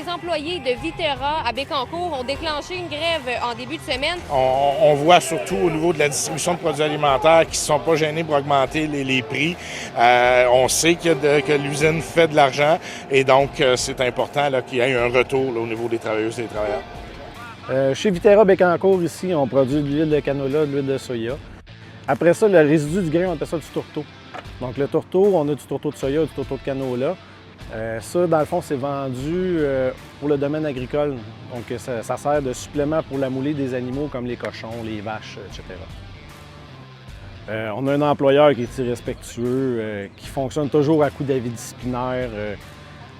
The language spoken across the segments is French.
les employés de Viterra à Bécancour ont déclenché une grève en début de semaine. On voit surtout au niveau de la distribution de produits alimentaires qui ne sont pas gênés pour augmenter les prix. On sait que l'usine fait de l'argent et donc c'est important qu'il y ait un retour là, au niveau des travailleuses et des travailleurs. Chez Viterra Bécancour, ici, on produit de l'huile de canola, de l'huile de soya. Après ça, le résidu du grain, on appelle ça du tourteau. Donc le tourteau, on a du tourteau de soya, du tourteau de canola. Ça, dans le fond, c'est vendu pour le domaine agricole. Donc ça sert de supplément pour la moulée des animaux comme les cochons, les vaches, etc. On a un employeur qui est irrespectueux, qui fonctionne toujours à coup d'avis disciplinaire.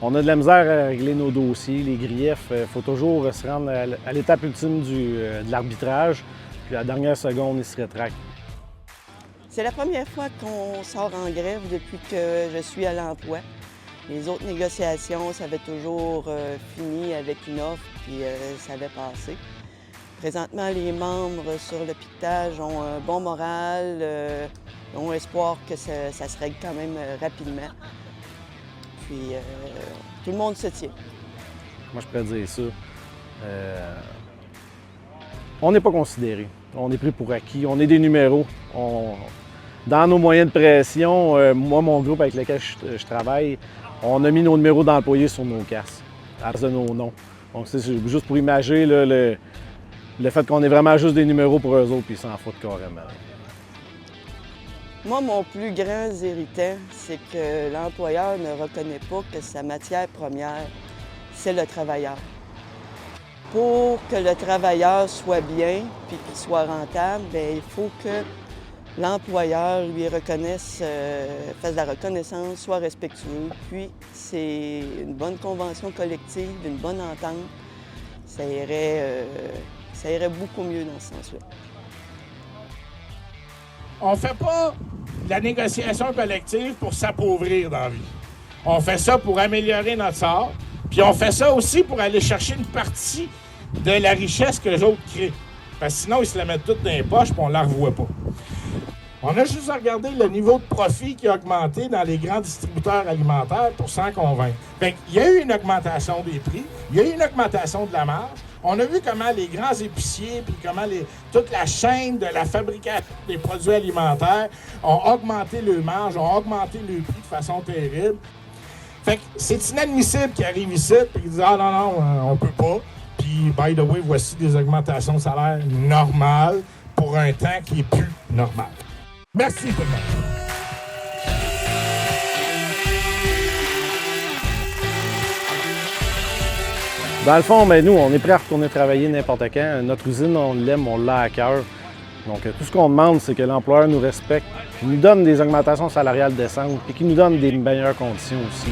On a de la misère à régler nos dossiers, les griefs. Il faut toujours se rendre à l'étape ultime de l'arbitrage. Puis à la dernière seconde, il se rétracte. C'est la première fois qu'on sort en grève depuis que je suis à l'emploi. Les autres négociations, ça avait toujours fini avec une offre, puis ça avait passé. Présentement, les membres sur le piquetage ont un bon moral, ont espoir que ça se règle quand même rapidement. Puis tout le monde se tient. Moi, je pourrais dire ça. On n'est pas considéré. On est pris pour acquis. On est des numéros. Dans nos moyens de pression, moi, mon groupe avec lequel je travaille, on a mis nos numéros d'employés sur nos casques, à cause de nos noms. Donc, c'est juste pour imaginer le fait qu'on est vraiment juste des numéros pour eux autres, puis ils s'en foutent carrément. Moi, mon plus grand irritant, c'est que l'employeur ne reconnaît pas que sa matière première, c'est le travailleur. Pour que le travailleur soit bien puis qu'il soit rentable, bien, il faut que l'employeur lui reconnaisse, fasse de la reconnaissance, soit respectueux. Puis, c'est une bonne convention collective, une bonne entente. Ça irait beaucoup mieux dans ce sens-là. On ne fait pas de la négociation collective pour s'appauvrir dans la vie. On fait ça pour améliorer notre sort, puis on fait ça aussi pour aller chercher une partie de la richesse que les autres créent. Parce que sinon, ils se la mettent toutes dans les poches et on ne la revoit pas. On a juste à regarder le niveau de profit qui a augmenté dans les grands distributeurs alimentaires pour s'en convaincre. Fait qu'il y a eu une augmentation des prix, il y a eu une augmentation de la marge. On a vu comment les grands épiciers puis comment toute la chaîne de la fabrication des produits alimentaires ont augmenté leurs marges, ont augmenté le prix de façon terrible. Fait que c'est inadmissible qu'ils arrivent ici et qu'ils disent « Ah non, on peut pas ». Puis, by the way, voici des augmentations de salaire normales pour un temps qui est plus normal. Merci tout le monde. Dans le fond, nous, on est prêts à retourner travailler n'importe quand. Notre usine, on l'aime, on l'a à cœur. Donc, tout ce qu'on demande, c'est que l'employeur nous respecte, qu'il nous donne des augmentations salariales décentes et qu'il nous donne des meilleures conditions aussi.